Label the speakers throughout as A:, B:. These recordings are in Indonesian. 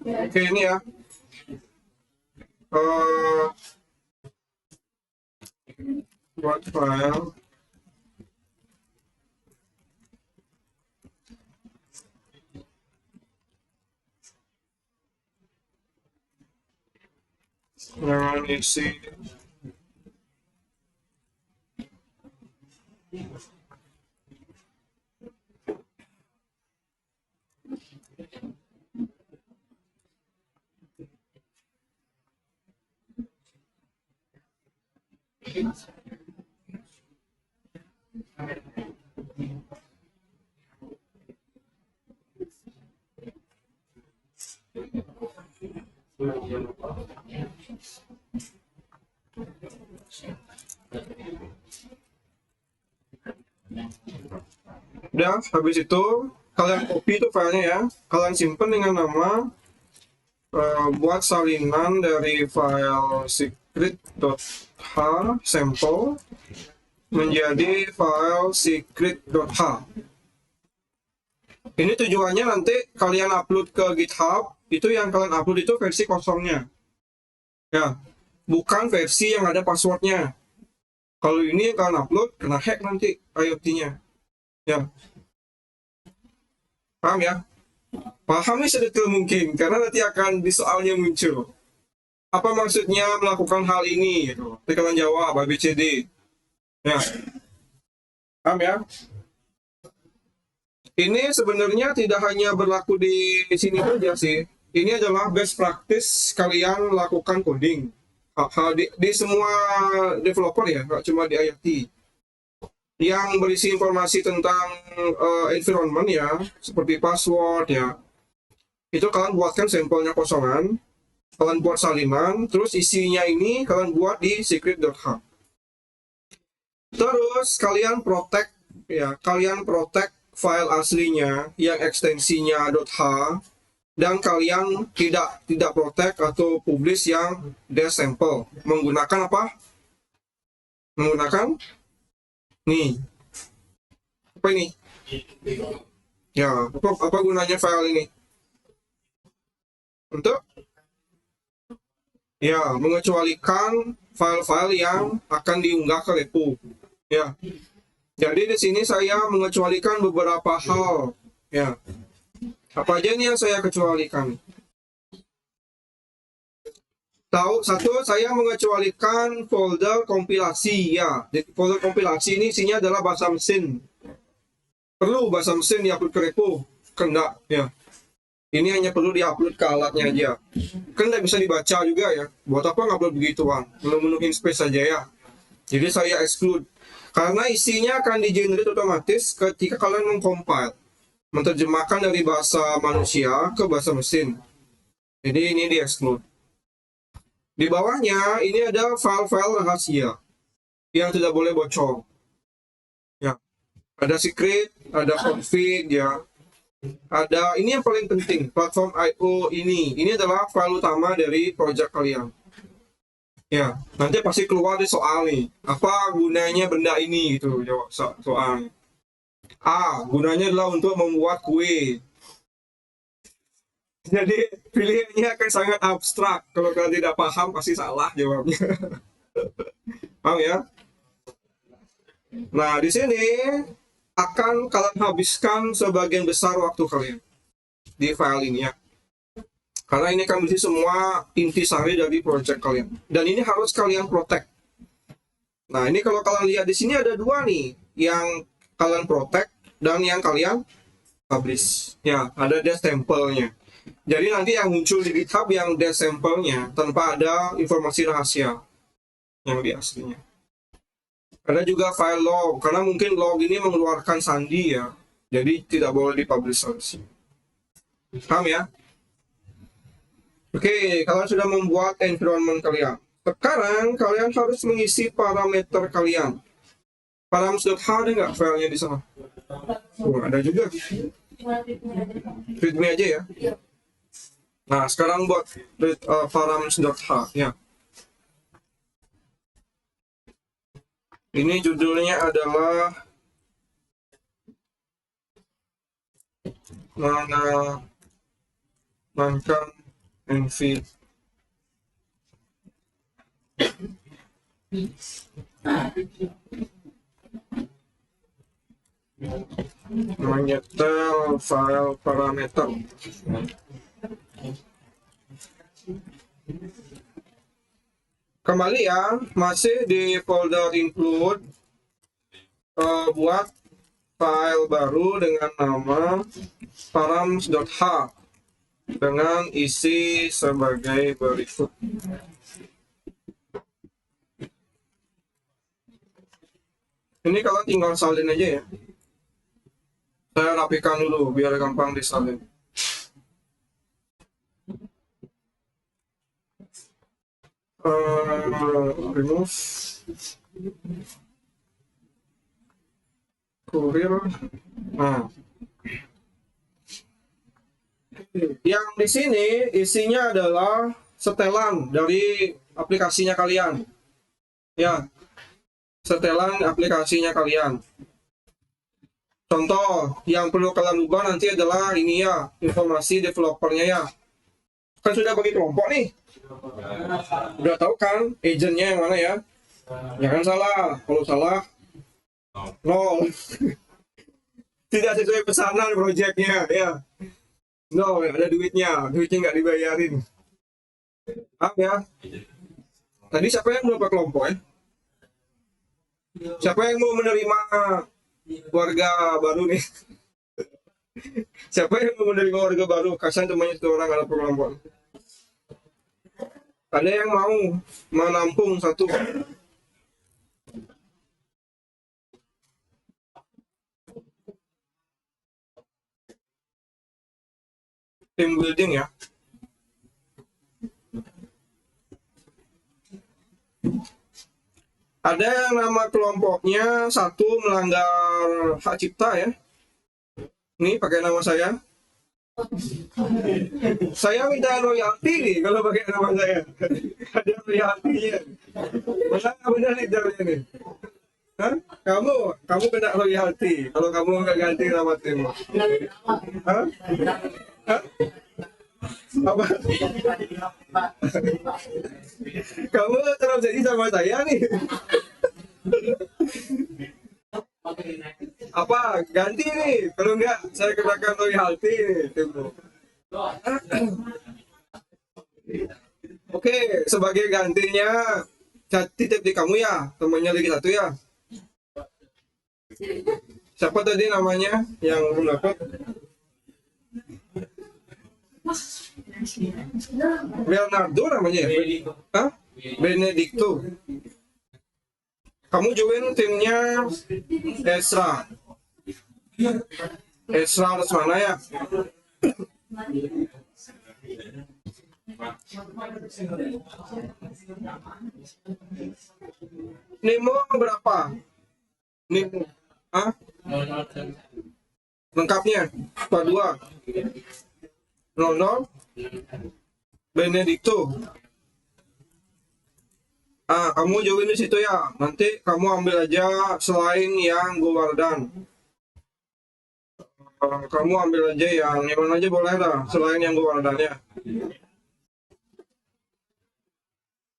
A: Oke, ini ya. Buat file. Jangan isi. Udah, habis itu kalian copy itu filenya ya, kalian simpan dengan nama buat salinan dari file secret.h sampel menjadi file secret.h. Ini tujuannya nanti kalian upload ke GitHub, itu yang kalian upload itu versi kosongnya ya, bukan versi yang ada passwordnya. Kalau ini kalian upload kena hack nanti IoT-nya ya. Paham ya? Pahami sedetail mungkin, karena nanti akan di soalnya muncul. Apa maksudnya melakukan hal ini? Gitu. Nanti kalian jawab ABCD. Ya. Paham ya? Ini sebenarnya tidak hanya berlaku di sini saja sih. Ini adalah best practice kalian lakukan coding. Di semua developer ya, nggak cuma di IoT. Yang berisi informasi tentang environment ya, seperti password ya. Itu kalian buatkan sampelnya kosongan, kalian buat salinan, terus isinya ini kalian buat di secret.h. Terus kalian protect ya, kalian protect file aslinya yang ekstensinya .h, dan kalian tidak protect atau publish yang dash sample. Menggunakan apa? Menggunakan nih. Apa ini? Ya, apa gunanya file ini? Untuk ya, mengecualikan file-file yang akan diunggah ke repo. Ya. Jadi di sini saya mengecualikan beberapa hal. Ya. Apa aja nih yang saya kecualikan? Satu, saya mengecualikan folder kompilasi ya. Di folder kompilasi ini isinya adalah bahasa mesin. Perlu bahasa mesin diupload ke repo? Kena ya. Ini hanya perlu diupload ke alatnya aja. Kan tidak bisa dibaca juga ya. Buat apa ngupload begituan? Memenuhi space saja ya. Jadi saya exclude. Karena isinya akan di-generate otomatis ketika kalian mengcompile. Menerjemahkan dari bahasa manusia ke bahasa mesin. Jadi ini di-exclude. Di bawahnya ini ada file-file rahasia yang tidak boleh bocor. Ya. Ada secret, ada config ya. Ada, ini yang paling penting, platform I/O ini adalah file utama dari project kalian. Ya, nanti pasti keluar di soal nih. Apa gunanya benda ini gitu, jawab soal. A, gunanya adalah untuk membuat kue. Jadi pilihannya akan sangat abstrak. Kalau kalian tidak paham pasti salah jawabnya. Paham ya? Nah, di sini akan kalian habiskan sebagian besar waktu kalian di file ini ya. Karena ini akan berisi semua intisari dari project kalian. Dan ini harus kalian protect. Nah, ini kalau kalian lihat di sini ada dua nih, yang kalian protect dan yang kalian publish. Ya, ada dash sampelnya. Jadi nanti yang muncul di GitHub yang dash sampelnya tanpa ada informasi rahasia yang di aslinya. Ada juga file log, karena mungkin log ini mengeluarkan sandi ya. Jadi tidak boleh dipublish. Paham ya? Oke, kalian sudah membuat environment kalian. Sekarang kalian harus mengisi parameter kalian. Params.h ada nggak filenya di sana? Oh, ada juga. Readme aja ya. Nah, sekarang buat params.h ya. Ini judulnya adalah mengamankan NV. Menyetel file parameter. Kembali ya, masih di folder include, buat file baru dengan nama params.h dengan isi sebagai berikut. Ini kalian tinggal salin aja ya. Saya rapikan dulu biar gampang disalin. Remove kurir. Nah, yang di sini isinya adalah setelan dari aplikasinya kalian. Ya, setelan aplikasinya kalian. Contoh yang perlu kalian ubah nanti adalah ini ya, informasi developernya ya. Kan sudah bagi kelompok nih. Udah tahu kan agentnya yang mana ya? Jangan salah, kalau salah nol. Tidak sesuai pesanan proyeknya ya. No, ada duitnya nggak dibayarin. Apa ya? Tadi siapa yang berapa kelompok ya? Siapa yang mau menerima warga baru nih? Siapa yang mau menerima warga baru? Kasihan temannya satu orang ada kelompok. Ada yang mau menampung satu? Team building ya. Ada yang nama kelompoknya satu melanggar hak cipta ya. Ini pakai nama saya. Saya minta royalti nih kalau pakai nama saya. Ada royaltinya. Mana benar nih caranya nih? Hah? Kamu kena royalti kalau kamu nggak ganti nama tim. Hah? Hah? Apa? Kamu terus jadi sama saya nih. Apa ganti nih, kalau enggak saya kenakan royalti nih timmu. Oke, sebagai gantinya titip di kamu ya, temannya lagi satu ya. Siapa tadi namanya yang belum dapat? Leonardo namanya ya? Hah? Benedicto. Kamu join timnya Esra. Esra harus mana ya? Nemo berapa? Nemo. Hah? Lengkapnya? Dua. 00. Benedicto. Kamu join di situ ya. Nanti kamu ambil aja selain yang Gowardan. Kamu ambil aja yang mana aja boleh lah, selain yang Gowardan ya.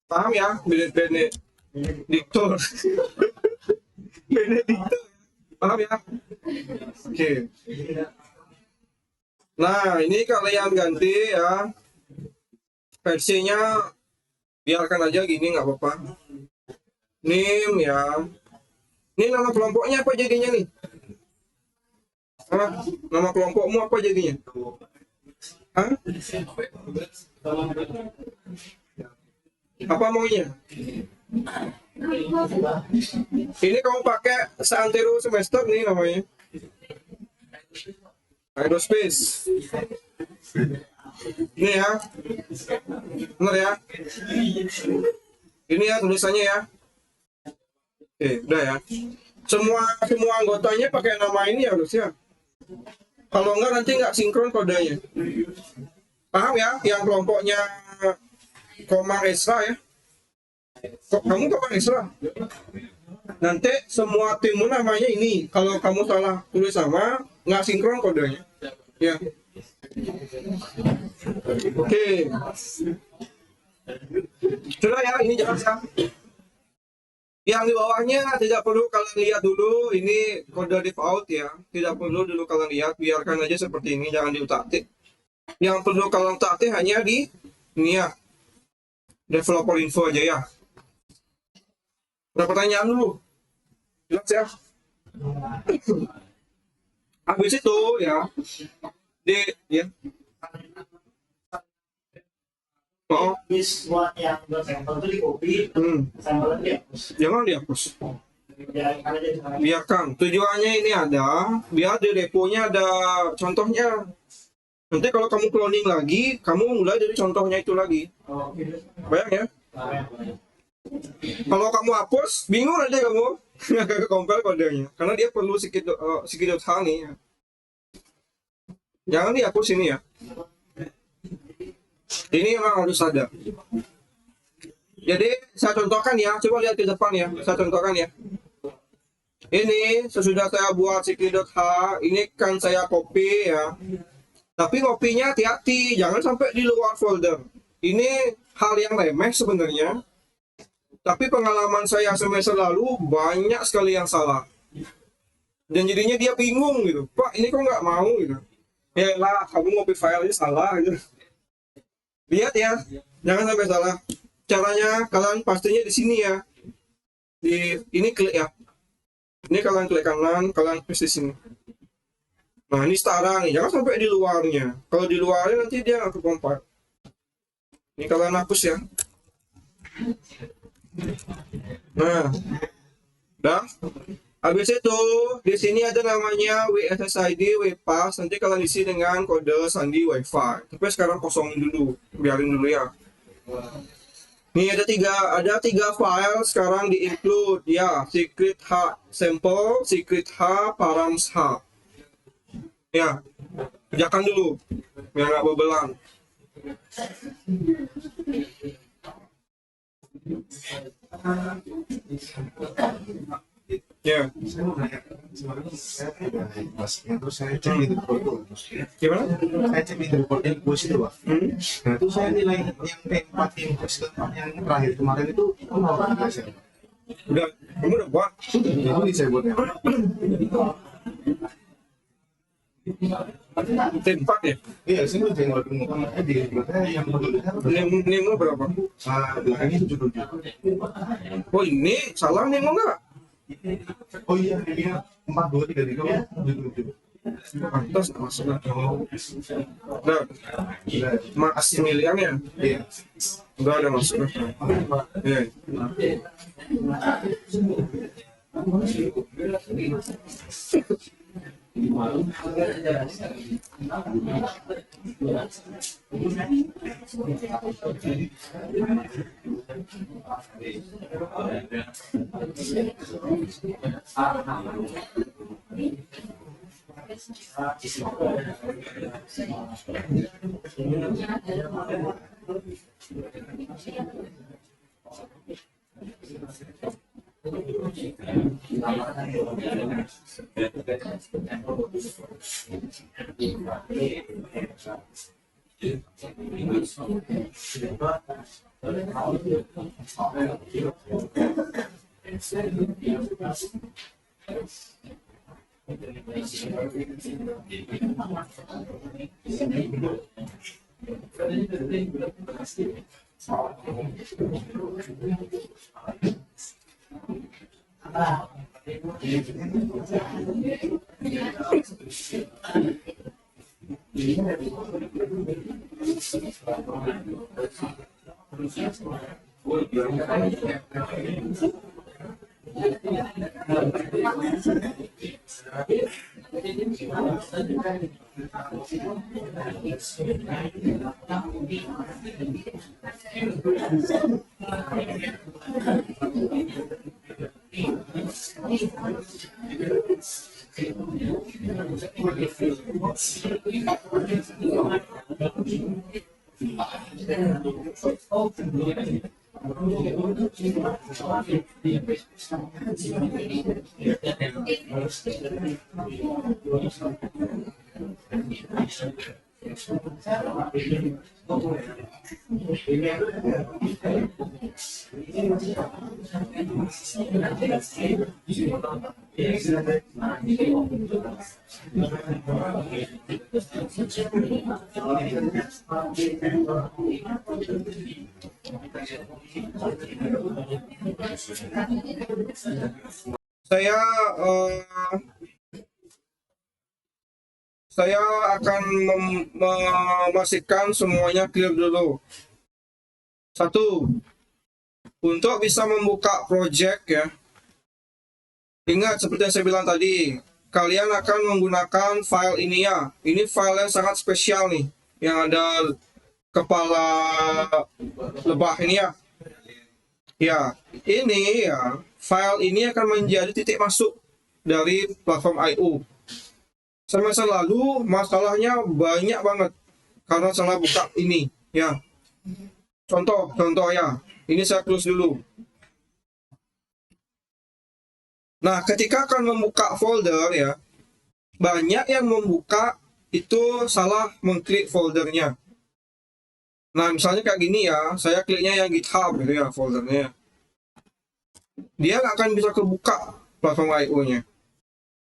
A: Paham ya? Benedicto. Benedicto. Paham ya? Oke. Nah, ini kalian ganti ya. Versinya biarkan aja gini, nggak apa-apa. Name ya. Ini nama kelompoknya apa jadinya nih? Nama kelompokmu apa jadinya? Hah? Apa maunya? Ini kamu pakai seantero semester nih namanya. Aerospace. Ini ya. Benar ya? Ini ya tulisannya ya. Oke, udah ya. Semua anggotanya pakai nama ini harusnya. Kalau enggak nanti nggak sinkron kodenya. Paham ya? Yang kelompoknya Komang Esra ya. Kamu Komang Esra. Nanti semua timmu namanya ini. Kalau kamu salah tulis sama, nggak sinkron kodenya. Ya. Oke. Sudah ya, ini jelas ya. Yang di bawahnya tidak perlu kalian lihat dulu, ini kode default ya. Tidak perlu dulu kalian lihat, biarkan aja seperti ini, jangan diutak-atik. Yang perlu kalian utak-atik hanya di ini ya, developer info aja ya. Ada pertanyaan dulu, jelas ya. Habis itu ya, ya. Oh,
B: buat yang sampel itu di copy, sampelnya dihapus.
A: Jangan dihapus.
B: Ya,
A: Biarkan. Tujuannya ini ada, biar di reponya ada contohnya. Nanti kalau kamu cloning lagi, kamu mulai dari contohnya itu lagi. Bayang ya? Kalau kamu hapus, bingung aja kamu nggak compile kodenya, karena dia perlu sedikit hal nih. Jangan dihapus ini ya. Ini memang harus ada. Jadi saya contohkan ya, coba lihat ke depan ya. Saya contohkan ya. Ini sesudah saya buat secret.h, ini kan saya copy ya. Tapi kopinya hati-hati, jangan sampai di luar folder. Ini hal yang remeh sebenarnya. Tapi pengalaman saya semester lalu banyak sekali yang salah. Dan jadinya dia bingung gitu. Pak, ini kok nggak mau gitu. Ya lah, kamu copy file ini salah gitu. Lihat ya, jangan sampai salah. Caranya kalian pastinya di sini ya. Ini klik ya. Ini kalian klik kanan, kalian paste di sini. Nah ini setara nih, jangan sampai di luarnya. Kalau di luarnya nanti dia nggak kekompil. Ini kalian hapus ya. Nah, dah. Habis itu di sini ada namanya WSSID, WPass. Nanti kalian isi dengan kode sandi WiFi. Tapi sekarang kosongin dulu, biarin dulu ya. Ini ada tiga file sekarang di include ya, secret h sample, secret h, params h. Ya, kerjakan dulu biar nggak bebelan. Ya.
C: Saya mau nanya, saya pasnya terus saya cek di report.
A: Gimana?
C: Saya cek di report yang bos itu, Pak. Nah itu saya nilai yang P4 yang bos yang terakhir kemarin itu nol ya, saya.
A: Udah, kamu udah buat?
C: Itu di saya buatnya.
A: Tempat ya?
C: Iya, saya udah yang lebih ngomong di yang
A: Nemo berapa?
C: belakangnya 77.
A: Oh ini salah Nemo nggak?
C: Oh iya, ini 4233 77.
A: Pantas masuk. Udah,
C: Udah,
A: masih milian ya?
C: iya.
A: Udah ada masuk. Iya. Saya saya akan memastikan semuanya clear dulu. Satu, untuk bisa membuka project ya, ingat seperti yang saya bilang tadi, kalian akan menggunakan file ini ya. Ini file yang sangat spesial nih, yang ada kepala lebah ini ya. Ya, ini ya, file ini akan menjadi titik masuk dari platform I/O. Semester lalu masalahnya banyak banget karena salah buka ini ya. Contoh ya, ini saya close dulu. Nah, ketika akan membuka folder ya, banyak yang membuka itu salah mengklik foldernya. Nah, misalnya kayak gini ya, saya kliknya yang GitHub gitu ya foldernya. Dia nggak akan bisa kebuka platform I/O-nya.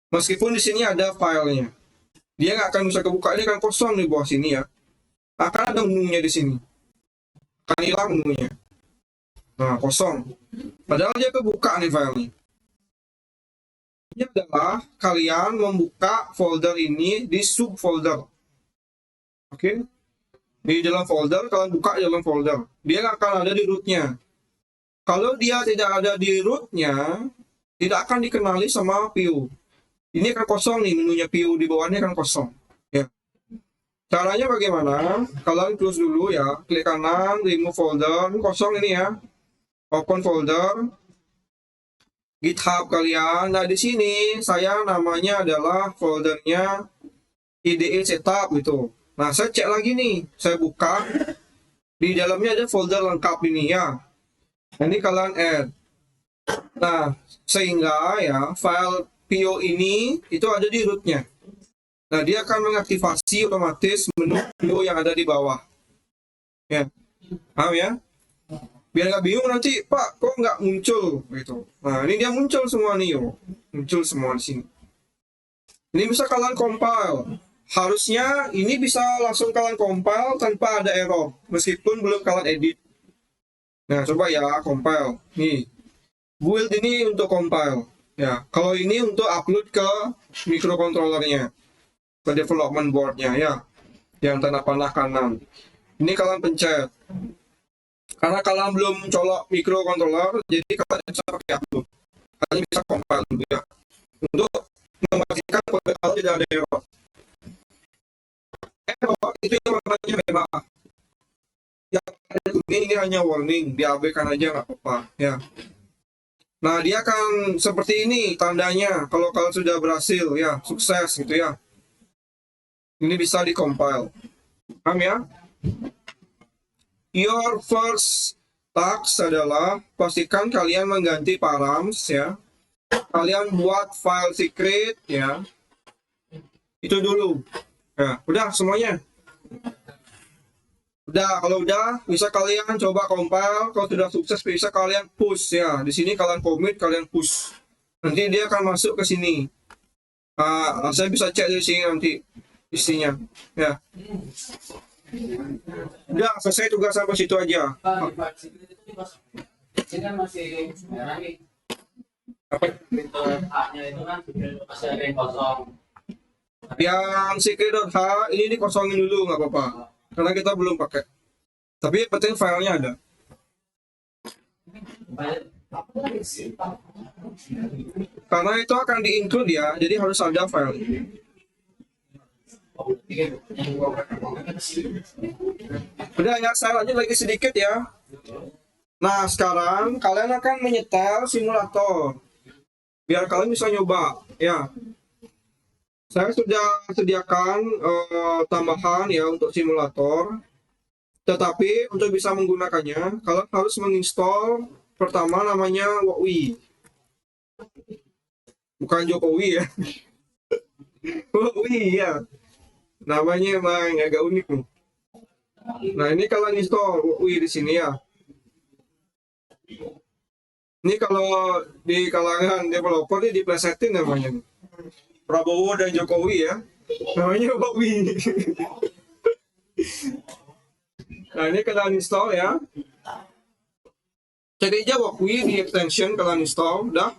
A: Meskipun di sini ada filenya, dia nggak akan bisa kebuka. Ini kan kosong di bawah sini ya. Akan ada menunya di sini. Akan hilang menunya. Nah, kosong. Padahal dia kebuka nih filenya. Ini adalah kalian membuka folder ini di subfolder. Oke? Di dalam folder, kalian buka di dalam folder. Dia nggak akan ada di rootnya. Kalau dia tidak ada di rootnya, tidak akan dikenali sama PO. Ini akan kosong nih, menunya PO di bawahnya akan kosong. Ya. Caranya bagaimana? Kalian close dulu ya, klik kanan, remove folder, kosong ini ya. Open folder, GitHub kalian. Nah di sini saya namanya adalah foldernya IDE setup gitu. Nah saya cek lagi nih, saya buka, di dalamnya ada folder lengkap ini ya. Ini kalian add. Nah sehingga ya file PO ini itu ada di rootnya. Nah, dia akan mengaktifasi otomatis menu PO yang ada di bawah. Ya, paham ya? Biar nggak bingung nanti, Pak, kok nggak muncul? Gitu. Nah, ini dia muncul semua nih, yo. Muncul semua di sini. Ini bisa kalian compile. Harusnya ini bisa langsung kalian compile tanpa ada error, meskipun belum kalian edit. Nah, coba ya, compile. Nih, build ini untuk compile. Ya, kalau ini untuk upload ke microcontrollernya, ke development boardnya ya, yang tanda panah kanan. Ini kalian pencet. Karena kalian belum colok microcontroller, jadi kalian bisa pakai upload. Kalian bisa compile dulu ya, untuk memastikan kode kalian tidak ada error. Error itu yang warnanya merah. Yang ada kuning ini hanya warning, diabaikan aja nggak apa-apa ya. Nah, dia akan seperti ini tandanya kalau kalian sudah berhasil ya, sukses gitu ya. Ini bisa di-compile. Paham ya? Your first task adalah pastikan kalian mengganti params ya. Kalian buat file secret ya. Itu dulu. Ya, udah semuanya. Udah, kalau udah bisa kalian coba compile. Kalau sudah sukses bisa kalian push ya. Di sini kalian commit, kalian push. Nanti dia akan masuk ke sini. Saya bisa cek dari sini nanti isinya. Ya. Udah, selesai tugas sampai situ aja.
B: Ini kan masih merah nih.
A: Apa?
B: A-nya itu kan masih ada yang kosong.
A: Yang secret.h ini dikosongin dulu nggak apa-apa. Karena kita belum pakai. Tapi penting filenya ada. Karena itu akan di-include ya, jadi harus ada file. Udah ya, saya lanjut lagi sedikit ya. Nah, sekarang kalian akan menyetel simulator. Biar kalian bisa nyoba ya. Saya sudah sediakan tambahan ya untuk simulator. Tetapi untuk bisa menggunakannya, kalian harus menginstall pertama namanya Wowi. Bukan Jokowi ya. Wowi ya. Namanya emang agak unik nih. Nah, ini kalau install UI di sini ya. Ini kalau di kalangan developer ini diplesetin namanya. Prabowo dan Jokowi ya. Namanya UI. Nah, ini kalian install ya. Cari aja UI di extension kalian install, udah.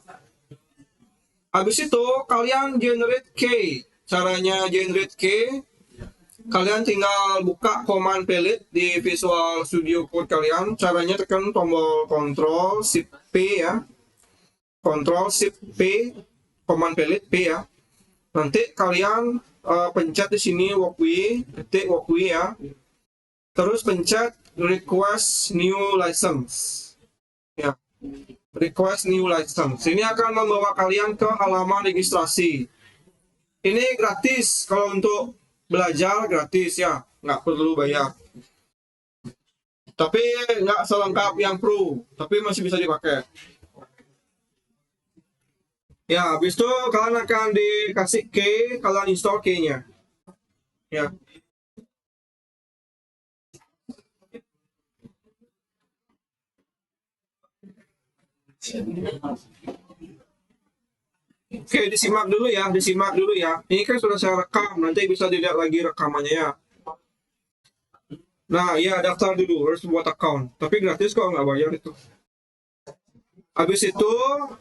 A: Habis itu kalian generate key. Caranya generate key, kalian tinggal buka command palette di Visual Studio Code kalian. Caranya tekan tombol Ctrl Shift P ya. Ctrl Shift P, command palette P ya. Nanti kalian pencet di sini walkway, ketik walkway ya. Terus pencet request new license. Ya. Request new license. Ini akan membawa kalian ke halaman registrasi. Ini gratis, kalau untuk belajar gratis ya, nggak perlu bayar. Tapi nggak selengkap yang pro, tapi masih bisa dipakai. Ya, habis itu kalian akan dikasih key, kalian install key-nya. Ya. Oke, disimak dulu ya, disimak dulu ya. Ini kan sudah saya rekam, nanti bisa dilihat lagi rekamannya ya. Nah, ya daftar dulu, harus buat account. Tapi gratis kok, nggak bayar itu. Habis itu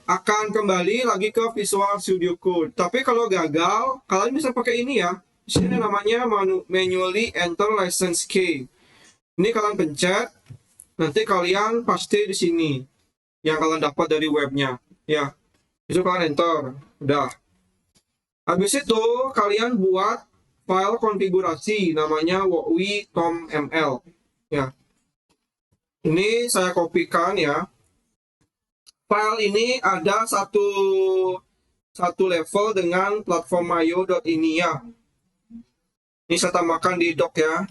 A: akan kembali lagi ke Visual Studio Code. Tapi kalau gagal, kalian bisa pakai ini ya. Di sini namanya manually enter license key. Ini kalian pencet, nanti kalian paste di sini yang kalian dapat dari webnya. Ya, itu kalian enter, udah. Habis itu kalian buat file konfigurasi namanya woi.toml. Ya, ini saya kopikan ya. File ini ada satu level dengan platform mayo.ini ya. Ini saya tambahkan di doc ya.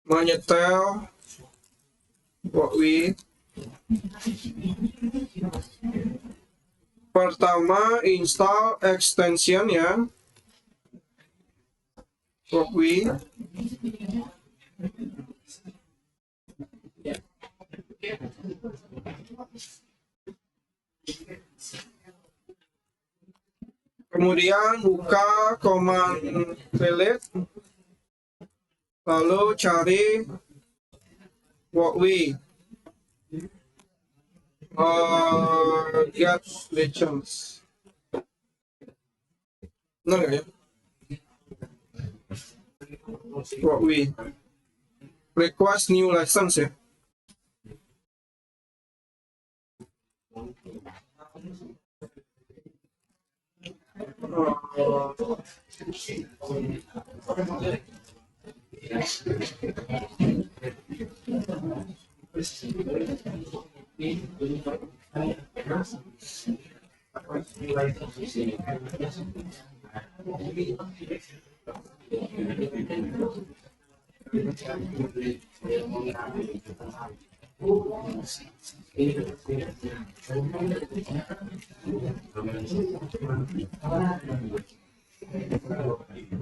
A: Menyetel WOI. Pertama install extension ya. WOI. Kemudian buka command palette, lalu cari WOI. Get legends. Benar nggak ya? WOI. Request new license ya.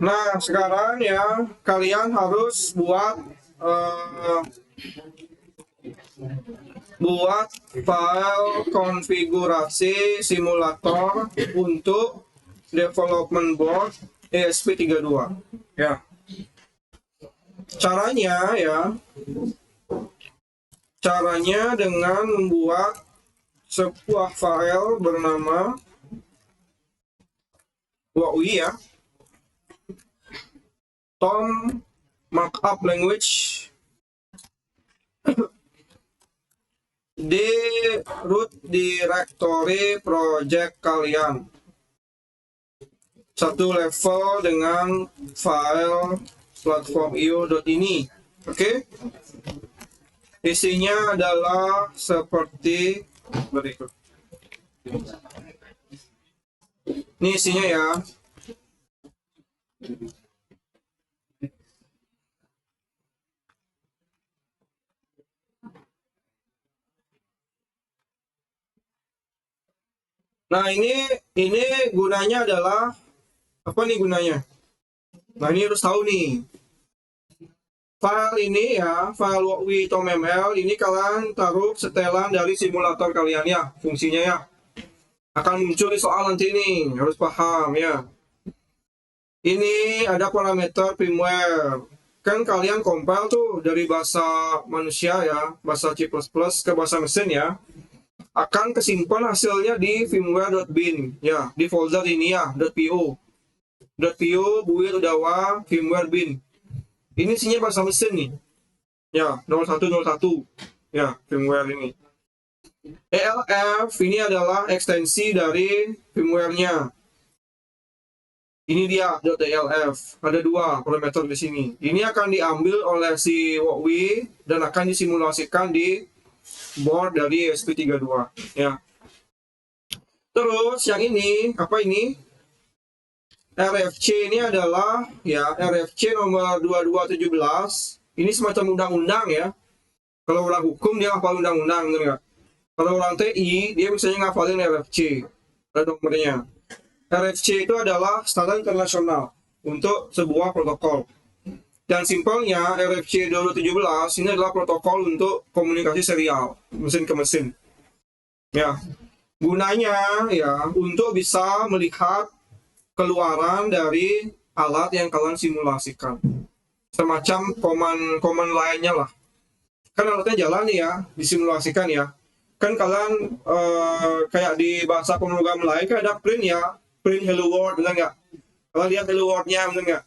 A: Nah, sekarang ya kalian harus buat file konfigurasi simulator untuk development board ESP32 ya. Caranya dengan membuat sebuah file bernama WOI ya, Tom Markup Language di root directory project kalian. Satu level dengan file platform.io.ini. Oke. Isinya adalah seperti berikut. Ini isinya ya. Nah, ini gunanya adalah apa nih gunanya? Nah, ini harus tahu nih. File ini ya, file walkwe.toml ini kalian taruh setelan dari simulator kalian ya, fungsinya ya. Akan muncul di soal nanti nih, harus paham ya. Ini ada parameter firmware. Kan kalian compile tuh dari bahasa manusia ya, bahasa C++ ke bahasa mesin ya. Akan kesimpan hasilnya di firmware.bin ya, di folder ini ya, .po. .po build udawa firmware bin. Ini isinya bahasa mesin nih. Ya, 0101. Ya, firmware ini. ELF ini adalah ekstensi dari firmware-nya. Ini dia .elf. Ada dua parameter di sini. Ini akan diambil oleh si Walkwe dan akan disimulasikan di board dari SP32 ya. Terus yang ini apa ini? RFC ini adalah ya RFC nomor 2217. Ini semacam undang-undang ya. Kalau orang hukum dia ngafal undang-undang, bener nggak? Kalau orang TI dia biasanya ngafalin RFC. Ada nomornya. RFC itu adalah standar internasional untuk sebuah protokol. Dan simpelnya RFC 2017 ini adalah protokol untuk komunikasi serial mesin ke mesin. Ya, gunanya ya untuk bisa melihat keluaran dari alat yang kalian simulasikan. Semacam command lainnya lah. Kan alatnya jalan nih ya, disimulasikan ya. Kan kalian kayak di bahasa pemrogram lain kan ada print ya, print hello world, benar nggak? Kalian lihat hello world-nya, benar nggak?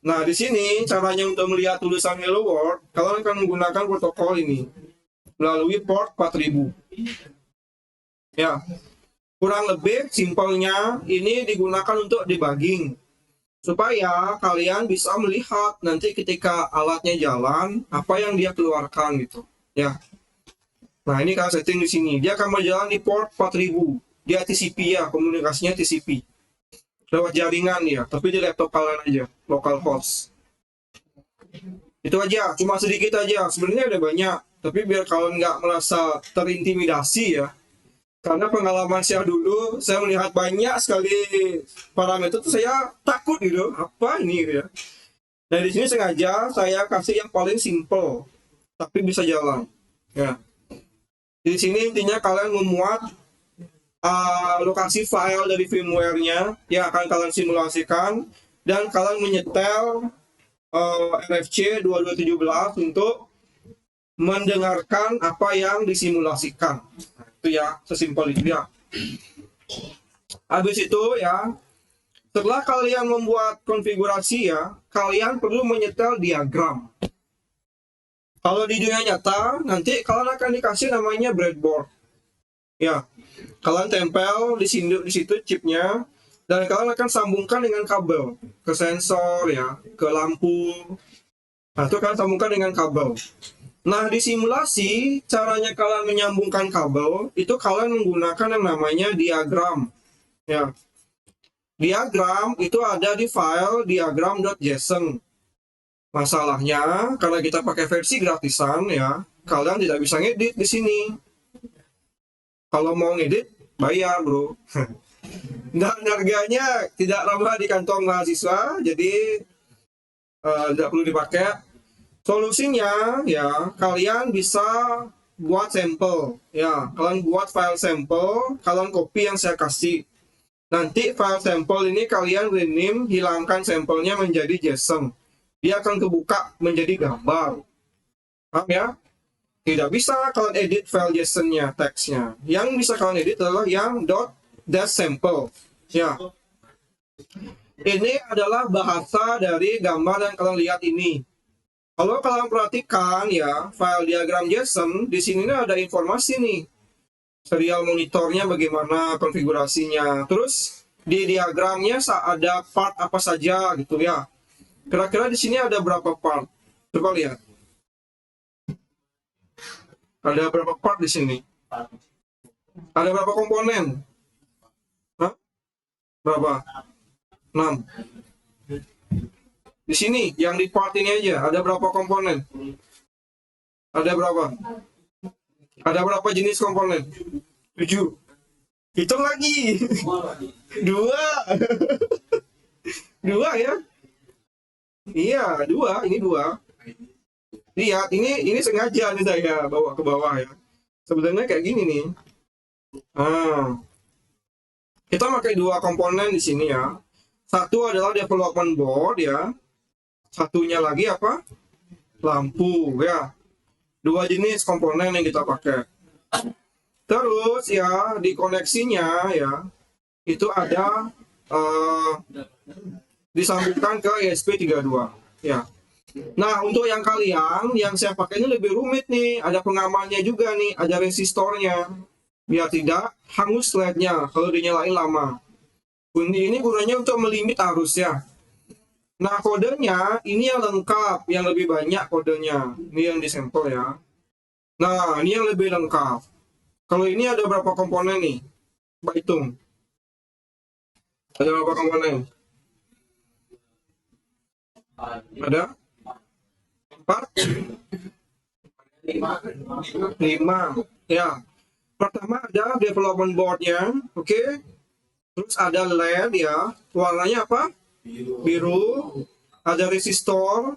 A: Nah, di sini caranya untuk melihat tulisan hello world, kalian akan menggunakan protokol ini melalui port 4000. Ya, kurang lebih simpelnya ini digunakan untuk debugging supaya kalian bisa melihat nanti ketika alatnya jalan apa yang dia keluarkan gitu. Ya. Nah, ini kalian setting di sini. Dia akan berjalan di port 4000. Dia TCP ya, komunikasinya TCP. Lewat jaringan ya, tapi di laptop kalian aja, local host. Itu aja, cuma sedikit aja. Sebenarnya ada banyak, tapi biar kalian nggak merasa terintimidasi ya. Karena pengalaman saya dulu, saya melihat banyak sekali parameter itu saya takut gitu, apa ini gitu ya. Nah, di sini sengaja saya kasih yang paling simple, tapi bisa jalan. Ya. Di sini intinya kalian memuat lokasi file dari firmware-nya yang akan kalian simulasikan dan kalian menyetel RFC 2217 untuk mendengarkan apa yang disimulasikan. Itu ya, sesimpel itu ya. Habis itu ya, setelah kalian membuat konfigurasi ya, kalian perlu menyetel diagram. Kalau di dunia nyata, nanti kalian akan dikasih namanya breadboard. Ya, kalian tempel di situ chipnya, dan kalian akan sambungkan dengan kabel ke sensor ya, ke lampu. Nah, itu kalian sambungkan dengan kabel. Nah, di simulasi, caranya kalian menyambungkan kabel, itu kalian menggunakan yang namanya diagram. Ya, diagram itu ada di file diagram.json. Masalahnya, karena kita pakai versi gratisan ya, kalian tidak bisa ngedit di sini. Kalau mau ngedit, bayar bro. Dan harganya tidak ramah di kantong mahasiswa, jadi tidak perlu dipakai. Solusinya ya, kalian bisa buat sampel. Ya, kalian buat file sampel, kalian copy yang saya kasih. Nanti file sampel ini kalian rename, hilangkan sampelnya menjadi JSON. Dia akan kebuka menjadi gambar. Paham ya? Tidak bisa kalian edit file JSON-nya, teksnya. Yang bisa kalian edit adalah yang .sample. Ya. Ini adalah bahasa dari gambar yang kalian lihat ini. Kalau kalian perhatikan ya, file diagram JSON, di sini ada informasi nih. Serial monitornya bagaimana konfigurasinya. Terus di diagramnya ada part apa saja gitu ya. Kira-kira di sini ada berapa part? Coba lihat. Ada berapa part di sini? Ada berapa komponen? Hah? Berapa? 6. Di sini, yang di part ini aja, ada berapa komponen? Ada berapa? Ada berapa jenis komponen? 7. Hitung lagi. Dua. Dua ya. Iya, dua. Ini dua. Lihat, ini sengaja nih saya bawa ke bawah ya. Sebenarnya kayak gini nih. Ah, kita pakai dua komponen di sini ya. Satu adalah development board ya. Satunya lagi apa? Lampu ya. Dua jenis komponen yang kita pakai. Terus ya di koneksinya ya itu ada disambungkan ke ESP32 ya. Nah, untuk yang kalian yang saya pakai ini lebih rumit nih, ada pengamannya juga nih, ada resistornya biar tidak hangus LED-nya kalau dinyalain lama. Ini gunanya untuk melimit arus ya. Nah, kodenya ini yang lengkap, yang lebih banyak kodenya. Ini yang di sampel ya. Nah, ini yang lebih lengkap. Kalau ini ada berapa komponen nih? Coba hitung. Ada berapa komponen? Ada? 4? 5. Ya. Pertama ada development board-nya, oke. Terus ada LED ya. Warnanya apa? Biru. Ada resistor.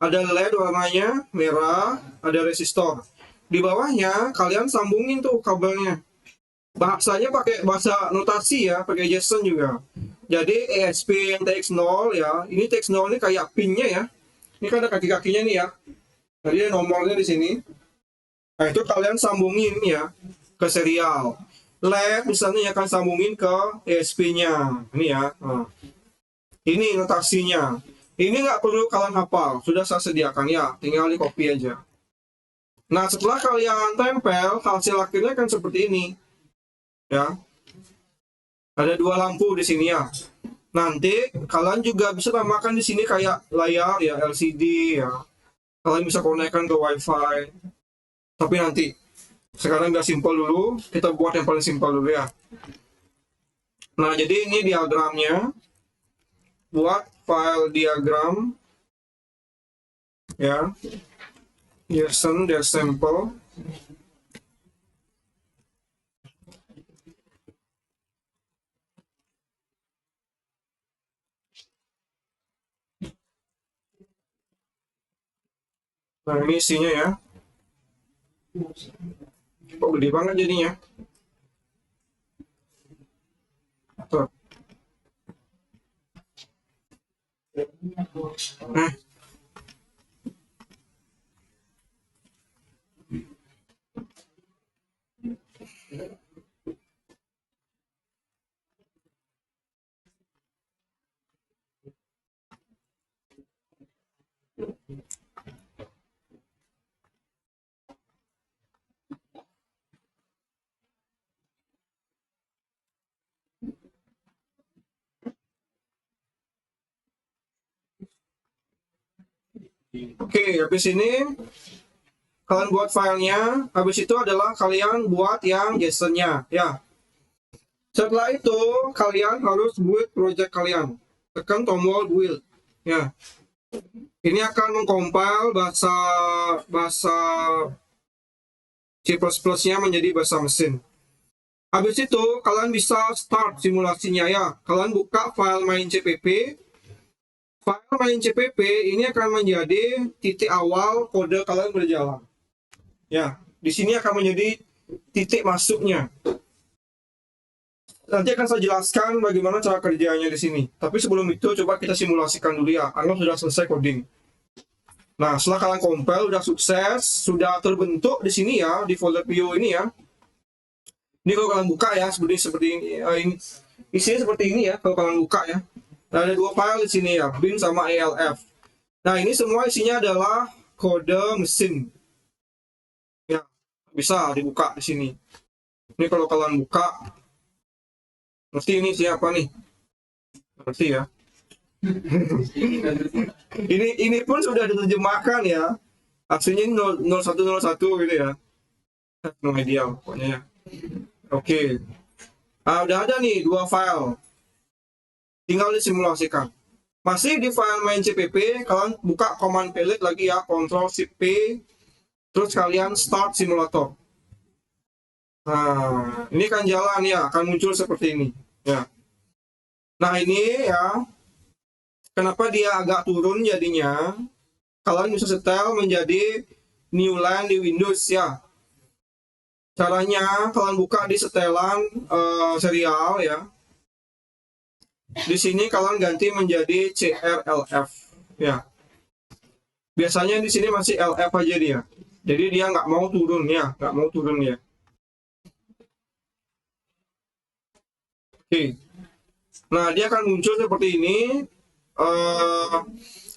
A: Ada LED warnanya merah. Ada resistor. Di bawahnya kalian sambungin tuh kabelnya. Bahasanya pakai bahasa notasi ya, pakai JSON juga. Jadi ESP yang TX0 ya, ini TX0 ini kayak pinnya ya. Ini kan ada kaki-kakinya nih ya. Jadi nomornya di sini. Nah, itu kalian sambungin ya ke serial. LED misalnya akan sambungin ke ESP-nya. Ini ya. Nah. Ini notasinya. Ini nggak perlu kalian hafal, sudah saya sediakan ya, tinggal di copy aja. Nah, setelah kalian tempel, hasil akhirnya kan seperti ini. Ya. Ada dua lampu di sini ya. Nanti kalian juga bisa tambahkan di sini kayak layar ya, LCD ya. Kalian bisa konekkan ke WiFi. Tapi nanti sekarang biar simpel dulu, kita buat yang paling simpel dulu ya. Nah, jadi ini diagramnya. Buat file diagram ya. JSON dia sampel. Nah, ini isinya ya. Kok gede banget jadinya. Tuh. Nah. Oke, habis ini kalian buat filenya, habis itu adalah kalian buat yang JSON-nya ya. Setelah itu kalian harus build project kalian. Tekan tombol build ya. Ini akan mengcompile bahasa C++-nya menjadi bahasa mesin. Habis itu kalian bisa start simulasinya ya. Kalian buka file main CPP. File main CPP ini akan menjadi titik awal kode kalian berjalan. Ya, di sini akan menjadi titik masuknya. Nanti akan saya jelaskan bagaimana cara kerjanya di sini. Tapi sebelum itu coba kita simulasikan dulu ya. Anggap sudah selesai coding. Nah, setelah kalian compile sudah sukses, sudah terbentuk di sini ya, di folder PO ini ya. Ini kalau kalian buka ya, seperti ini, isinya seperti ini ya, kalau kalian buka ya. Nah, ada dua file di sini ya, bin sama ELF. Nah, ini semua isinya adalah kode mesin. Ya, bisa dibuka di sini. Ini kalau kalian buka, ngerti ini siapa nih? Ngerti ya. ini pun sudah diterjemahkan ya. Aslinya ini 0101 gitu ya. No idea pokoknya ya. Oke. Nah, udah ada nih dua file. Tinggal disimulasikan. Masih di file main CPP, kalian buka command palette lagi ya, Ctrl Shift P, terus kalian start simulator. Nah, ini kan jalan ya, akan muncul seperti ini. Ya. Nah, ini ya, kenapa dia agak turun jadinya? Kalian bisa setel menjadi new line di Windows ya. Caranya kalian buka di setelan serial ya. Di sini kalian ganti menjadi CRLF ya. Biasanya di sini masih LF aja dia. Jadi dia nggak mau turun ya, nggak mau turun ya. Oke. Nah, dia akan muncul seperti ini.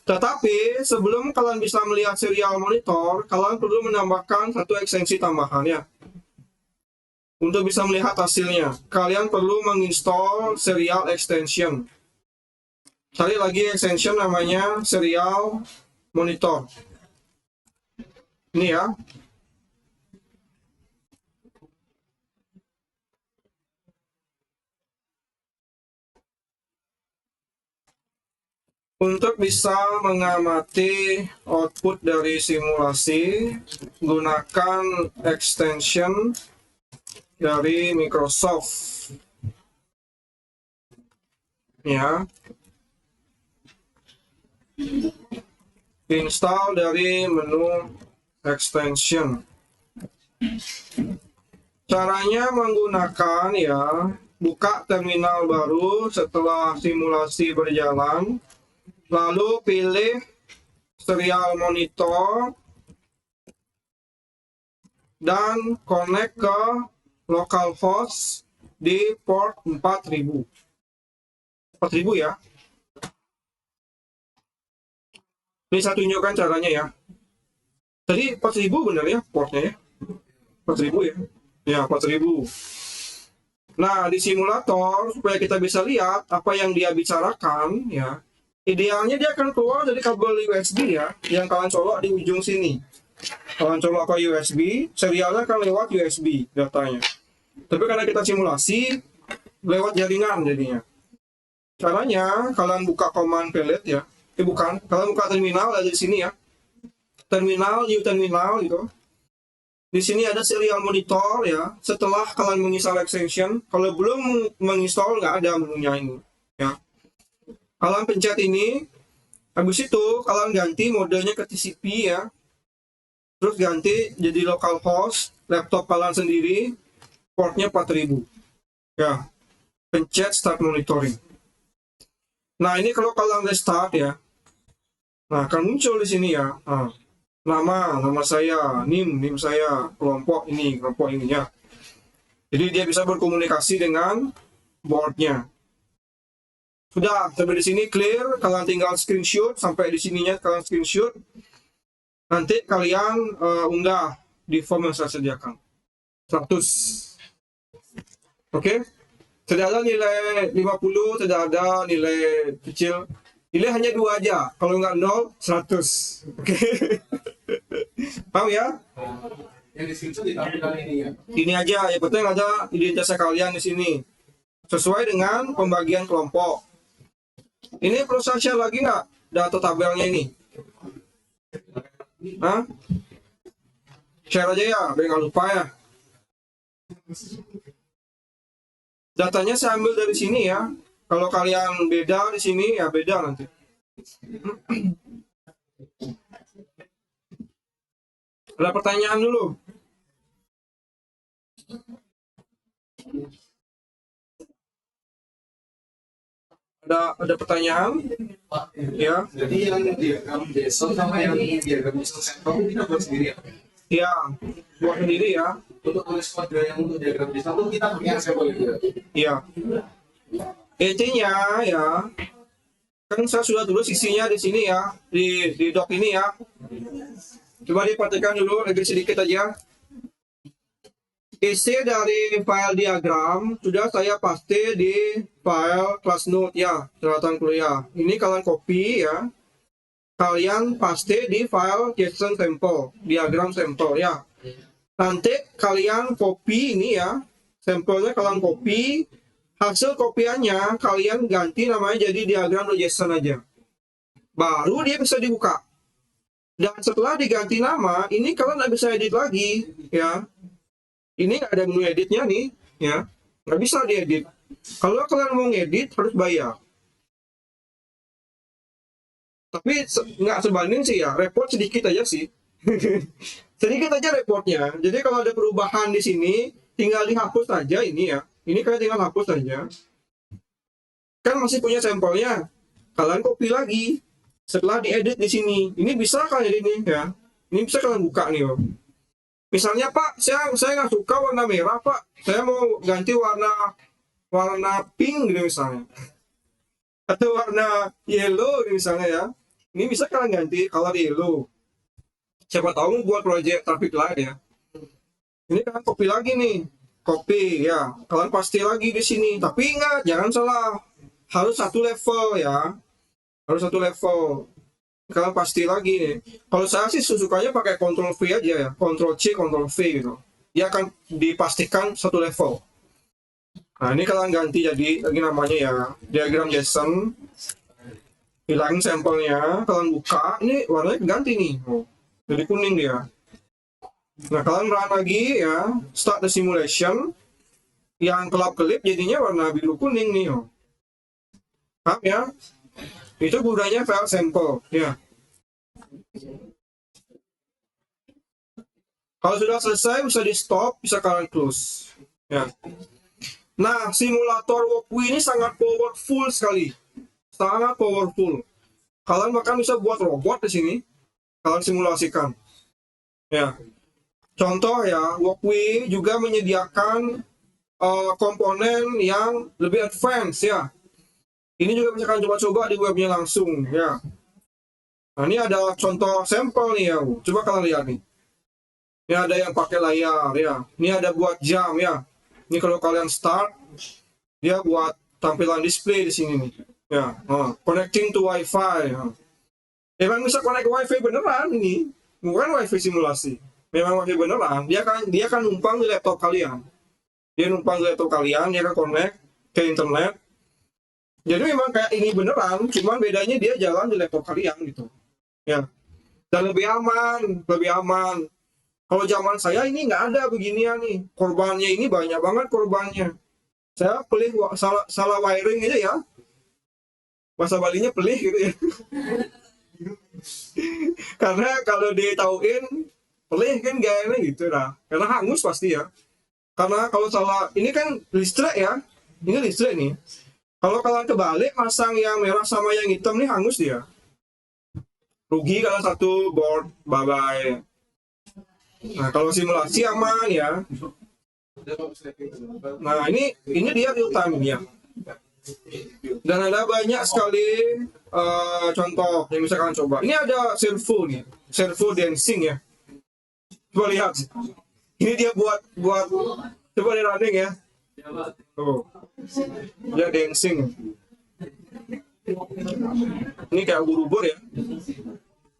A: Tetapi sebelum kalian bisa melihat serial monitor, kalian perlu menambahkan satu ekstensi tambahan ya. Untuk bisa melihat hasilnya, kalian perlu menginstall serial extension. Cari lagi extension namanya serial monitor. Ini ya. Untuk bisa mengamati output dari simulasi, gunakan extension dari Microsoft. Ya. Install dari menu extension. Caranya menggunakan ya, buka terminal baru setelah simulasi berjalan. Lalu pilih serial monitor dan connect ke localhost di port 4000. 4000 ya. Ini saya tunjukkan caranya ya. Tadi 4000 benar ya portnya ya? 4000 ya. Ya, 4000. Nah, di simulator supaya kita bisa lihat apa yang dia bicarakan ya. Idealnya dia akan keluar dari kabel USB ya, yang kalian colok di ujung sini. Kalian colok ke USB, serialnya akan lewat USB datanya. Tapi karena kita simulasi, lewat jaringan jadinya. Caranya, kalian buka command palette ya. Bukan, kalian buka terminal ada di sini ya. Terminal, new terminal gitu. Di sini ada serial monitor ya. Setelah kalian menginstal extension, kalau belum menginstal nggak ada menunya ini ya. Kalian pencet ini, habis itu kalian ganti modenya ke TCP ya. Terus ganti jadi localhost, laptop kalian sendiri, portnya 4000. Ya, pencet start monitoring. Nah, ini kalau kalian restart ya. Nah, akan muncul di sini ya. Nah, nama saya, NIM saya, kelompok ini ya. Jadi dia bisa berkomunikasi dengan boardnya. Sudah, sampai di sini clear. Kalian tinggal screenshot sampai di sininya kalian screenshot. Nanti kalian unggah di form yang saya sediakan. 100. Oke. Tidak ada nilai 50, tidak ada nilai kecil. Nilai hanya 2 aja. Kalau nggak 0, 100. Oke. Paham ya?
C: Yang di screenshot ditampilkan ini ya.
A: Ini aja, yang penting ada identitas kalian di sini. Sesuai dengan pembagian kelompok. Ini perlu saya share lagi nggak data tabelnya ini? Hah? Share aja ya, biar nggak lupa ya. Datanya saya ambil dari sini ya. Kalau kalian beda di sini ya beda nanti. Ada pertanyaan dulu? Ada pertanyaan? Ya.
C: Jadi yang diagram JSON sama yang diagram JSON sampel kita buat sendiri ya.
A: Ya, buat sendiri ya.
C: Untuk tulis kode yang untuk diagram JSON itu kita pakai yang sampel gitu.
A: Iya. Intinya ya, kan saya sudah tulis isinya di sini ya, di doc ini ya. Coba diperhatikan dulu, lebih sedikit aja. Isi dari file diagram sudah saya paste di file class note ya, catatan kuliah. Ini kalian copy ya. Kalian paste di file JSON sampel, diagram sampel ya. Nanti kalian copy ini ya, sampelnya kalian copy, hasil kopiannya kalian ganti namanya jadi diagram.json aja. Baru dia bisa dibuka. Dan setelah diganti nama, ini kalian nggak bisa edit lagi ya. Ini nggak ada menu editnya nih, ya. Nggak bisa diedit. Kalau kalian mau ngedit, harus bayar. Tapi nggak sebanding sih ya, report sedikit aja sih. Sedikit aja reportnya. Jadi kalau ada perubahan di sini, tinggal dihapus aja ini ya. Ini kalian tinggal hapus aja. Kan masih punya sampelnya. Kalian copy lagi. Setelah diedit di sini. Ini bisa kalian ini ya. Ini bisa kalian buka nih. Om. Misalnya Pak, saya nggak suka warna merah Pak. Saya mau ganti warna pink gitu misalnya. Atau warna yellow gitu misalnya ya. Ini bisa kalian ganti color yellow. Siapa tahu buat project traffic light ya. Ini kalian copy lagi nih. Copy ya. Kalian pasti lagi di sini. Tapi ingat, jangan salah. Harus satu level ya. Harus satu level. Kalian pasti lagi nih. Kalau saya sih sukanya pakai Ctrl V aja ya. Ctrl C, Ctrl V gitu. Dia akan dipastikan satu level. Nah ini kalian ganti jadi lagi namanya ya. Diagram JSON. Hilangin sampelnya. Kalian buka. Ini warnanya ganti nih. Jadi kuning dia. Nah kalian run lagi ya. Start the simulation. Yang kelap-kelip jadinya warna biru kuning nih. Paham ya? Itu gunanya file sampel ya. Kalau sudah selesai bisa di stop, bisa kalian close ya. Nah simulator walkway ini sangat powerful sekali, sangat powerful. Kalian bahkan bisa buat robot di sini, kalian simulasikan ya. Contoh ya, walkway juga menyediakan komponen yang lebih advance ya. Ini juga bisa kalian coba-coba di webnya langsung ya. Nah ini ada contoh sampel nih ya. Coba kalian lihat nih. Ini ada yang pakai layar ya. Ini ada buat jam ya. Ini kalau kalian start, dia buat tampilan display di sini nih. Ya, connecting to WiFi. Ya. Memang bisa connect WiFi beneran ini, bukan WiFi simulasi. Memang WiFi beneran. Dia kan numpang di laptop kalian. Dia numpang di laptop kalian, dia kan connect ke internet. Jadi memang kayak ini beneran, cuman bedanya dia jalan di laptop kalian gitu. Ya. Dan lebih aman, lebih aman. Kalau zaman saya ini nggak ada beginian nih. Korbannya ini banyak banget korbannya. Saya pelih salah wiring aja ya. Bahasa Balinya pelih gitu ya. Karena kalau ditauin pelih kan gayanya gitu dah. Karena hangus pasti ya. Karena kalau salah, ini kan listrik ya. Ini listrik nih. Kalau kalian kebalik masang yang merah sama yang hitam nih hangus dia. Rugi kalau satu board, bye-bye. Nah, kalau simulasi aman ya. Nah, ini dia real time ya. Dan ada banyak sekali contoh yang bisa kalian coba. Ini ada servo nih, servo dancing ya. Coba lihat. Ini dia buat coba di running ya. Oh, dia dancing. Ini kayak ubur-ubur ya.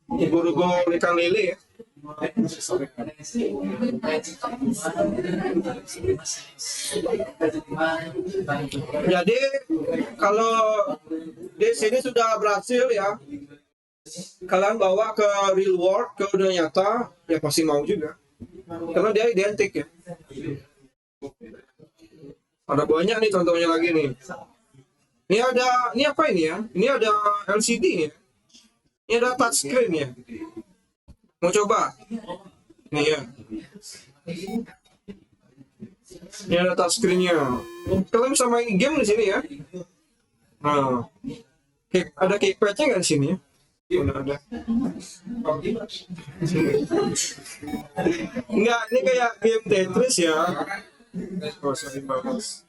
A: Ubur-ubur ikan lele ya. Jadi kalau di sini sudah berhasil ya, kalian bawa ke real world, ke dunia nyata, ya pasti mau juga. Karena dia identik ya. Ada banyak nih contohnya lagi nih. Ini apa ini ya? Ini ada LCD ya. Ini ada touchscreen ya. Mau coba? Nih ya. Ini ada touchscreen-nya. Kalian bisa main game di sini ya. Nah, ada kickpad-nya nggak di sini ya? Mana ada? Enggak, ini kayak game Tetris ya. Oh, sorry, bagus.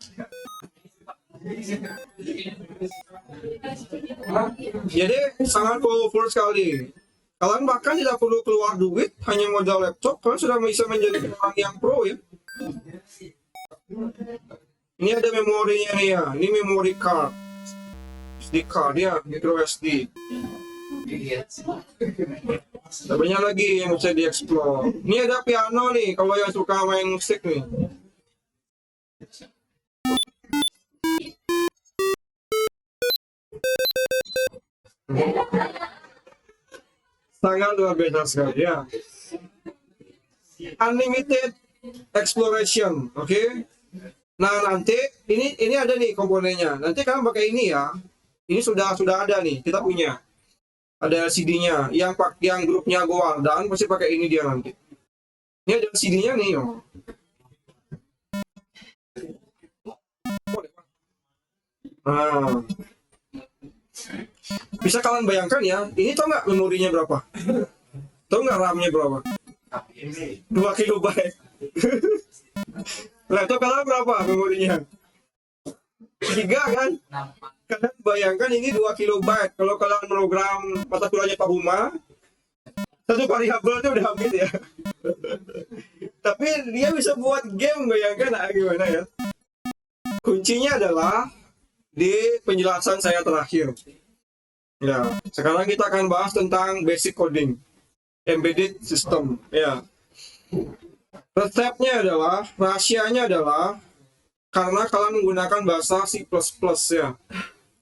A: Jadi sangat powerful sekali. Kalian bahkan tidak perlu keluar duit, hanya modal laptop, kalian sudah bisa menjadi orang yang pro ya. Ini ada memorinya nih ya, ini memory card, SD card ya, micro SD. Ada banyak lagi yang bisa dieksplor. Ini ada piano nih, kalau yang suka main musik nih. Sangat luar biasa sekali ya. Unlimited exploration, oke? Nah, nanti ini ada nih komponennya. Nanti kalian pakai ini ya. Ini sudah ada nih, kita punya. Ada LCD-nya. Yang grupnya Gowardan pasti pakai ini dia nanti. Ini ada LCD-nya nih, yo. Nah, bisa kalian bayangkan ya, ini tau nggak memorinya berapa? Tau nggak RAM-nya berapa? 2 kilobyte. Laptop kalian berapa memorinya? 3 kan? Kalian bayangkan ini 2 kilobyte. Kalau kalian program mata kuliahnya Pak Huma, satu variabel itu udah habis ya. Tapi dia bisa buat game, bayangkan gimana ya? Kuncinya adalah di penjelasan saya terakhir. Ya, sekarang kita akan bahas tentang basic coding, embedded system. Ya, resepnya adalah, rahasianya adalah karena kalian menggunakan bahasa C++ ya,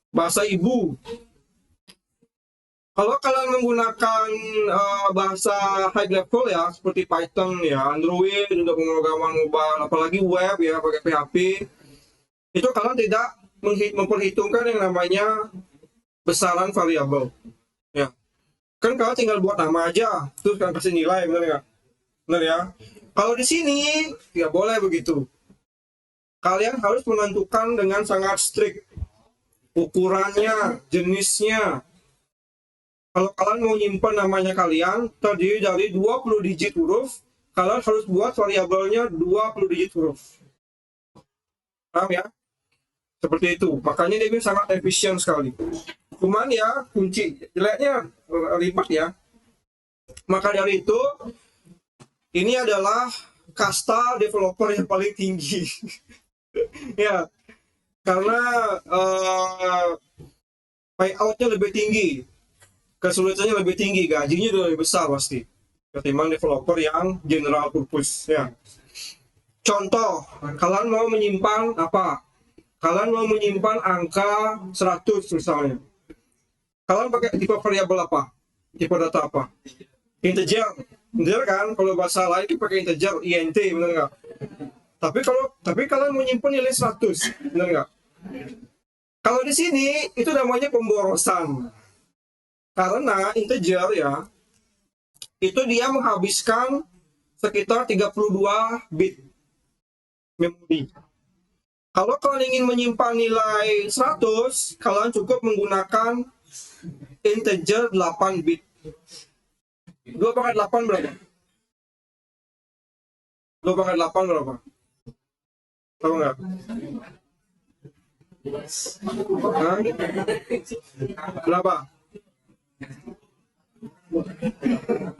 A: bahasa ibu. Kalau kalian menggunakan bahasa high level ya, seperti Python ya, Android untuk pemrograman mobile, apalagi web ya, pakai PHP, itu kalian tidak memperhitungkan yang namanya besaran variabel. Ya, kan kalian tinggal buat nama aja, terus kalian kasih nilai, benar nggak? Benar ya. Kalau di sini tidak boleh begitu. Kalian harus menentukan dengan sangat strict ukurannya, jenisnya. Kalau kalian mau nyimpan namanya kalian terdiri dari 20 digit huruf, kalian harus buat variabelnya 20 digit huruf. Paham ya? Seperti itu. Makanya dia sangat efisien sekali. Cuman ya, kunci jeleknya ribet ya. Maka dari itu, ini adalah kasta developer yang paling tinggi. Ya, karena payoutnya lebih tinggi, kesulitannya lebih tinggi, gajinya juga lebih besar pasti ketimbang developer yang general purpose ya. Contoh, kalian mau menyimpan apa? Kalian mau menyimpan angka 100 misalnya. Kalian pakai tipe variabel apa? Tipe data apa? Integer. Integer kan? Kalau bahasa lain itu pakai integer, int, benar nggak? Tapi kalian mau menyimpan nilai 100, benar nggak? Kalau di sini itu namanya pemborosan. Karena integer ya, itu dia menghabiskan sekitar 32 bit memori. Kalau kalian ingin menyimpan nilai 100, kalian cukup menggunakan integer 8 bit. 2 pangkat 8 berapa? 2 pangkat 8 berapa? Tahu nggak? Hah? Berapa?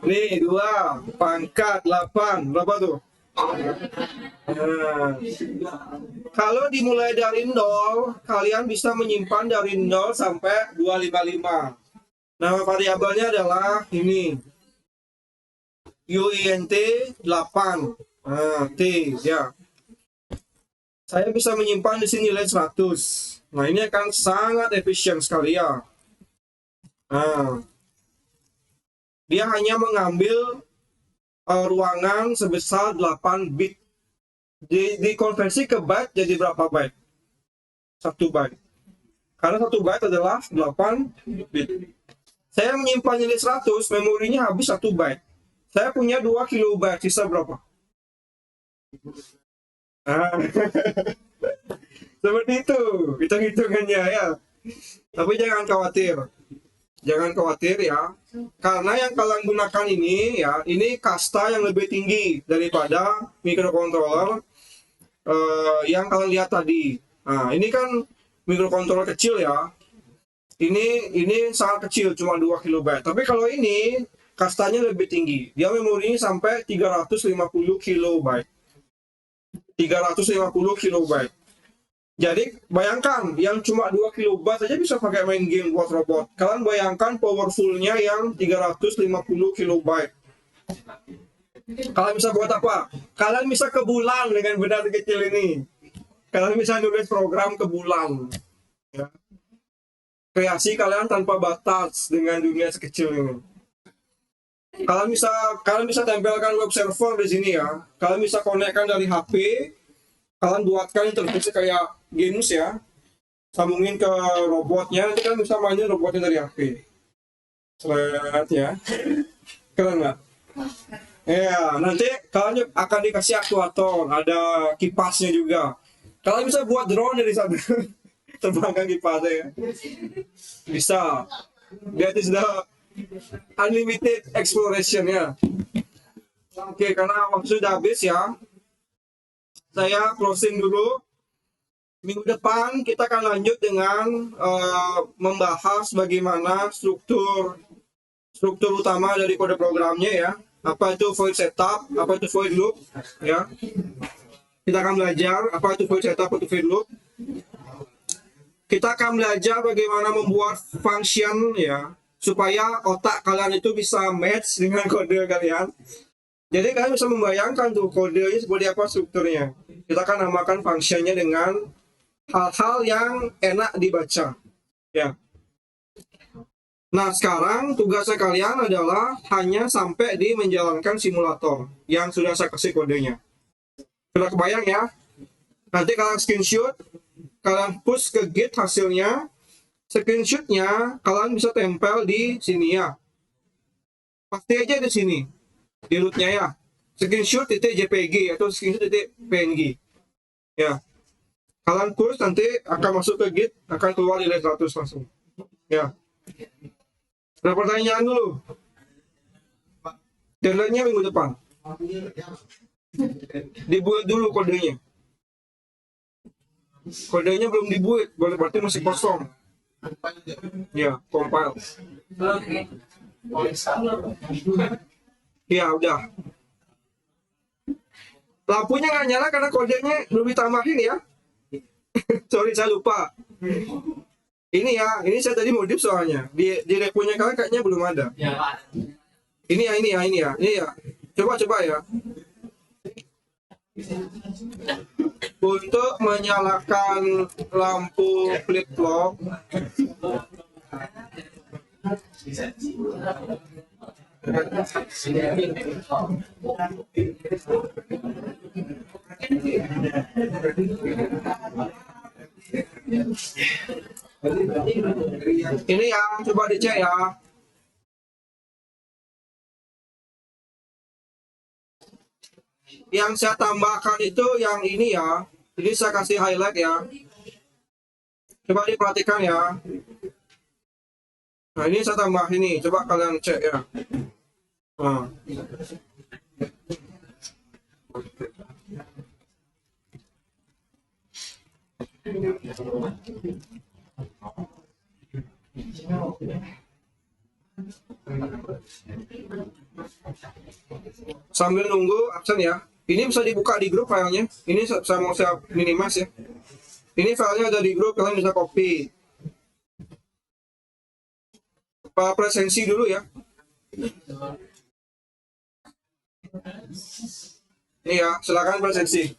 A: Nih 2 pangkat 8 berapa tuh? Nah, kalau dimulai dari 0, kalian bisa menyimpan dari 0 sampai 255. Nama variabelnya adalah ini, uint 8 T ya. Saya bisa menyimpan di sini nilai 100. Nah, ini akan sangat efisien sekali ya. Nah, dia hanya mengambil ruangan sebesar 8 bit. Dikonversi ke byte jadi berapa byte? 1 byte. Karena 1 byte adalah 8 bit. Saya menyimpan nilai 100, memorinya habis 1 byte. Saya punya 2 kilobyte, sisa berapa? Nah, seperti itu hitung-hitungannya ya. Tapi jangan khawatir. Jangan khawatir ya. Karena yang kalian gunakan ini ya, ini kasta yang lebih tinggi daripada microcontroller yang kalian lihat tadi. Nah, ini kan microcontroller kecil ya. Ini sangat kecil, cuma 2 kilobyte. Tapi kalau ini kastanya lebih tinggi. Dia memorinya sampai 350 kilobyte. 350 kilobyte. Jadi bayangkan yang cuma 2 kilobyte saja bisa pakai main game buat robot. Kalian bayangkan powerfulnya yang 350 kilobyte. Kalian bisa buat apa? Kalian bisa ke bulan dengan benda kecil ini. Kalian bisa nulis program ke bulan. Ya. Kreasi kalian tanpa batas dengan dunia sekecil ini. Kalian bisa tempelkan web server di sini ya. Kalian bisa konekkan dari HP. Kalian buatkan interface kayak games ya. Sambungin ke robotnya, nanti kalian bisa mainin robotnya dari HP. Selamat ya. Keren nggak? Ya, nanti kalian akan dikasih aktuator, ada kipasnya juga. Kalian bisa buat drone dari sana. Terbangkan kipasnya ya. Bisa. That is the unlimited exploration ya. Oke, karena waktu sudah habis ya. Saya closing dulu. Minggu depan kita akan lanjut dengan membahas bagaimana struktur utama dari kode programnya ya. Apa itu void setup, apa itu void loop ya. Kita akan belajar apa itu void setup, apa itu void loop. Kita akan belajar bagaimana membuat function ya, supaya otak kalian itu bisa match dengan kode kalian. Jadi kalian bisa membayangkan tuh kodenya seperti apa strukturnya. Kita akan namakan functionnya dengan hal-hal yang enak dibaca ya. Nah, sekarang tugasnya kalian adalah hanya sampai di menjalankan simulator yang sudah saya kasih kodenya. Sudah kebayang ya? Nanti kalian screenshot, kalian push ke Git hasilnya. Screenshotnya kalian bisa tempel di sini ya. Pasti aja di sini, di rootnya ya. Screenshot.jpg atau screenshot.png ya. Kalian push, nanti akan masuk ke Git, akan keluar nilai 100 langsung ya. Ada pertanyaan dulu. Deadline-nya minggu depan. Dibuat dulu kodenya. Kodenya belum dibuat, berarti masih kosong. Ya, compile. Ya, udah. Lampunya nggak nyala karena kodenya belum ditambahin ya. Sorry, saya lupa. Ini ya, ini saya tadi modif soalnya. Di reponya kalian kayaknya belum ada. Ini ya. Coba ya. Untuk menyalakan lampu flip-flop, ini ya, coba dicek ya. Yang saya tambahkan itu yang ini ya. Jadi saya kasih highlight ya. Coba diperhatikan ya. Nah, ini saya tambah ini. Coba kalian cek ya. Nah. Sambil nunggu absen ya. Ini bisa dibuka di grup filenya. Ini saya minimize ya. Ini filenya ada di grup, kalian bisa copy. Presensi dulu ya. Ini ya, silakan presensi.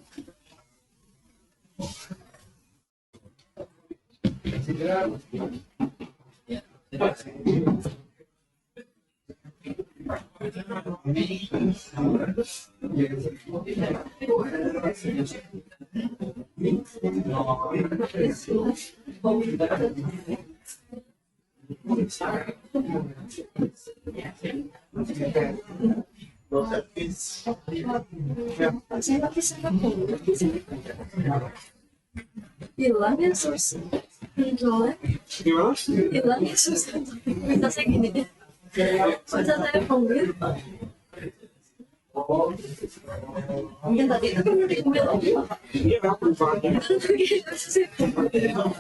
D: Hilang ya source control-nya.
A: Gimana?
D: Hilang ya source control. Bisa saya gini deh. Bisa saya panggil. Mungkin tadi itu kan udah diambil lagi.
A: Iya, perubahannya. Iya, Pak.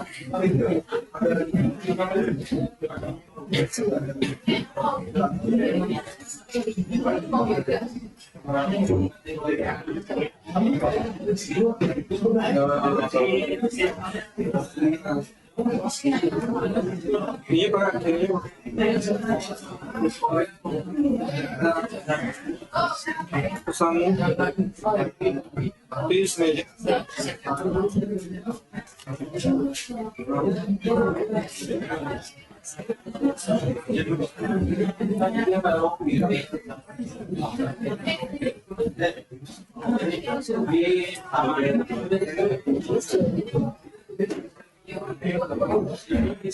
A: Pesanmu di sini aja.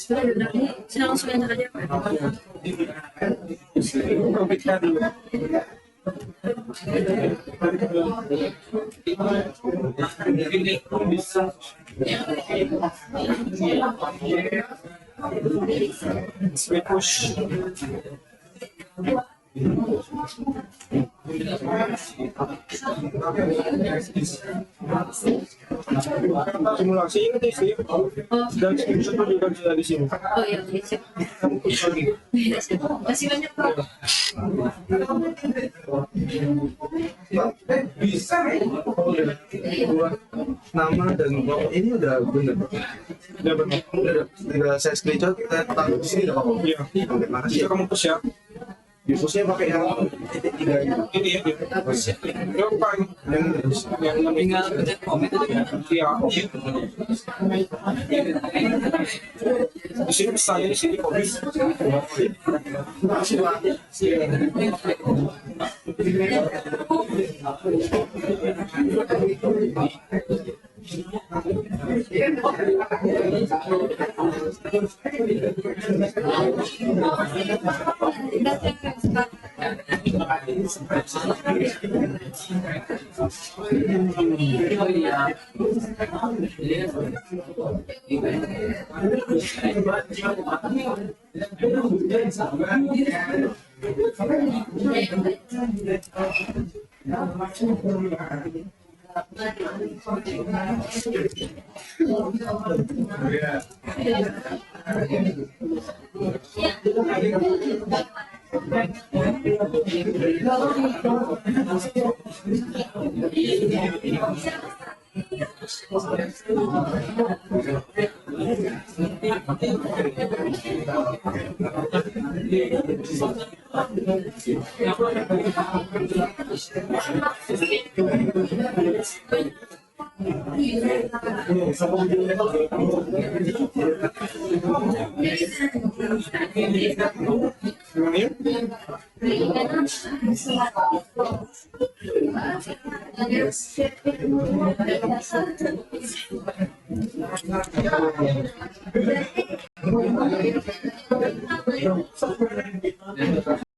D: Berarti saya langsung enter aja Pak.
A: Profitnya dulu. Speed push. Simulasi ingat sih, dan screenshot juga bisa di sini.
D: Oh iya, oke, siap.
A: Kamu push lagi.
D: Iya, siap. Masih banyak Pak.
C: Nama dan ini udah bener.
A: Udah benar.
C: Udah saya screenshot, kita taruh di sini udah apa?
A: Iya.
C: Oke, makasih
A: Bisa
C: ya.
A: kamu push ya.
C: Justusnya pakai yang titik 3 ini.
A: Ini ya. Yang paling yang
B: Tinggal pencet komen aja kan.
A: iya. Di sini saya di sini kopi.
B: Oh iya.
A: Gimana ya?